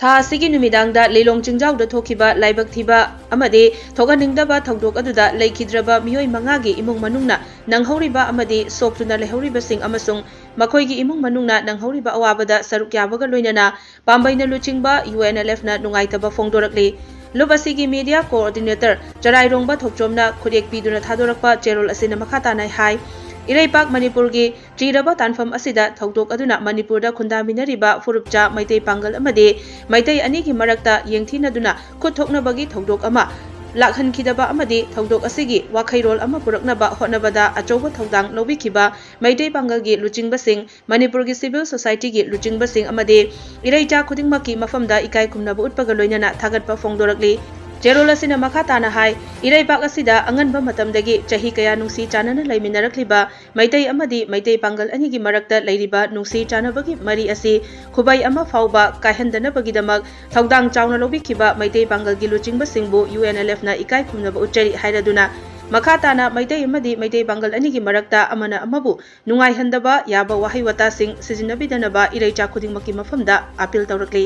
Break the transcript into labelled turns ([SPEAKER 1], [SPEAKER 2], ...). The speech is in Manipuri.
[SPEAKER 1] ꯊꯥ ꯑꯁꯤꯒꯤ ꯅꯨꯃꯤꯗꯥꯡꯗ ꯂꯤꯂꯣꯡ ꯆꯤꯡꯖꯥꯎꯗ ꯊꯣꯛꯈꯤꯕ ꯂꯥꯏꯕꯛ ꯊꯤꯕ ꯑꯃꯗꯤ ꯊꯣꯛꯍꯟꯅꯤꯡꯗꯕ ꯊꯧꯗꯣꯛ ꯑꯗꯨꯗ ꯂꯩꯈꯤꯗ꯭ꯔꯕ ꯃꯤꯑꯣꯏ ꯃꯉꯥꯒꯤ ꯏꯃꯨꯡ ꯃꯅꯨꯡꯅ ꯅꯪꯍꯧꯔꯤꯕ ꯑꯃꯗꯤ ꯁꯣꯛꯇꯨꯅ ꯂꯩꯍꯧꯔꯤꯕꯁꯤꯡ ꯑꯃꯁꯨꯡ ꯃꯈꯣꯏꯒꯤ ꯏꯃꯨꯡ ꯃꯅꯨꯡꯅ ꯅꯪꯍꯧꯔꯤꯕ ꯑꯋꯥꯕꯗ ꯁꯔꯨꯛ ꯌꯥꯕꯒ ꯂꯣꯏꯅꯅ ꯄꯥꯝꯕꯩꯅ ꯂꯨꯆꯤꯡꯕ UNLFꯅ ꯅꯨꯡꯉꯥꯏꯇꯕ ꯐꯣꯡꯗꯣꯔꯛꯂꯤ꯫ ꯂꯨꯞ ꯑꯁꯤꯒꯤ ꯃꯤꯗꯤꯌꯥ ꯀꯣꯑꯣꯔꯗꯤꯅꯦꯇꯔ ꯆꯔꯥꯏꯔꯣꯡꯕ ꯊꯣꯛꯆꯣꯝꯅ ꯈꯨꯠꯌꯦꯛ ꯄꯤꯗꯨꯅ ꯊꯥꯗꯣꯔꯛꯄ ꯆꯦꯔꯣꯜ ꯑꯁꯤꯅ ꯃꯈꯥ ꯇꯥꯅ ꯍꯥꯏ ꯏꯔꯩꯄꯥꯛ ꯃꯅꯤꯄꯨꯔꯒꯤ ꯆꯤꯔꯕ ꯇꯥꯟꯐꯝ ꯑꯁꯤꯗ ꯊꯧꯗꯣꯛ ꯑꯗꯨꯅ ꯃꯅꯤꯄꯨꯔꯗ ꯈꯨꯟꯗꯥꯃꯤꯟꯅꯔꯤꯕ ꯐꯨꯔꯨꯞꯆꯥ ꯃꯩꯇꯩ ꯄꯥꯡꯒꯜ ꯑꯃꯗꯤ ꯃꯩꯇꯩ ꯑꯅꯤꯒꯤ ꯃꯔꯛꯇ ꯌꯦꯡꯊꯤꯅꯗꯨꯅ ꯈꯨꯠ ꯊꯣꯛꯅꯕꯒꯤ ꯊꯧꯗꯣꯛ ꯑꯃ ꯂꯥꯛꯍꯟꯈꯤꯗꯕ ꯑꯃꯗꯤ ꯊꯧꯗꯣꯛ ꯑꯁꯤꯒꯤ ꯋꯥꯈꯩꯔꯣꯜ ꯑꯃ ꯄꯨꯔꯛꯅꯕ ꯍꯣꯠꯅꯕꯗ ꯑꯆꯧꯕ ꯊꯧꯗꯥꯡ ꯂꯧꯕꯤꯈꯤꯕ ꯃꯩꯇꯩ ꯄꯥꯡꯒꯜꯒꯤ ꯂꯨꯆꯤꯡꯕꯁꯤꯡ, ꯃꯅꯤꯄꯨꯔꯒꯤ ꯁꯤꯚꯤꯜ ꯁꯣꯁꯥꯏꯇꯤꯒꯤ ꯂꯨꯆꯤꯡꯕꯁꯤꯡ ꯑꯃꯗꯤ ꯏꯔꯩꯆꯥ ꯈꯨꯗꯤꯡꯃꯛꯀꯤ ꯃꯐꯝꯗ ꯏꯀꯥꯏ ꯈꯨꯝꯅꯕ ꯎꯠꯄꯒ ꯂꯣꯏꯅꯅ ꯊꯥꯒꯠꯄ ꯐꯣꯡꯗꯣꯔꯛꯂꯤ꯫ ꯆꯦꯔꯣꯜ ꯑꯁꯤꯅ ꯃꯈꯥ ꯇꯥꯅ ꯍꯥꯏ ꯏꯔꯩꯄꯥꯛ ꯑꯁꯤꯗ ꯑꯉꯟꯕ ꯃꯇꯝꯗꯒꯤ ꯆꯍꯤ ꯀꯌꯥ ꯅꯨꯡꯁꯤ ꯆꯥꯟꯅꯅ ꯂꯩꯃꯤꯟꯅꯔꯛꯂꯤꯕ ꯃꯩꯇꯩ ꯑꯃꯗꯤ ꯃꯩꯇꯩ ꯄꯥꯡꯒꯜ ꯑꯅꯤꯒꯤ ꯃꯔꯛꯇ ꯂꯩꯔꯤꯕ ꯅꯨꯡꯁꯤ ꯆꯥꯟꯅꯕꯒꯤ ꯃꯔꯤ ꯑꯁꯤ ꯈꯨꯕꯩ ꯑꯃ ꯐꯥꯎꯕ ꯀꯥꯏꯍꯟꯗꯅꯕꯒꯤꯗꯃꯛ ꯊꯧꯗꯥꯡ ꯆꯥꯎꯅ ꯂꯧꯕꯤꯈꯤꯕ ꯃꯩꯇꯩ ꯄꯥꯡꯒꯜꯒꯤ ꯂꯨꯆꯤꯡꯕꯁꯤꯡꯕꯨ UNLFꯅ ꯏꯀꯥꯏ ꯈꯨꯝꯅꯕ ꯎꯠꯆꯔꯤ ꯍꯥꯏꯔꯗꯨꯅ ꯃꯈꯥ ꯇꯥꯅ ꯃꯩꯇꯩ ꯑꯃꯗꯤ ꯃꯩꯇꯩ ꯄꯥꯡꯒꯜ ꯑꯅꯤꯒꯤ ꯃꯔꯛꯇ ꯑꯃꯅ ꯑꯃꯕꯨ ꯅꯨꯡꯉꯥꯏꯍꯟꯗꯕ ꯌꯥꯕ ꯋꯥꯍꯩ ꯋꯥꯇꯥꯁꯤꯡ ꯁꯤꯖꯤꯟꯅꯕꯤꯗꯅꯕ ꯏꯔꯩꯆꯥ ꯈꯨꯗꯤꯡꯃꯛꯀꯤ ꯃꯐꯝꯗ ꯑꯄꯤꯜ ꯇꯧꯔꯛꯂꯤ꯫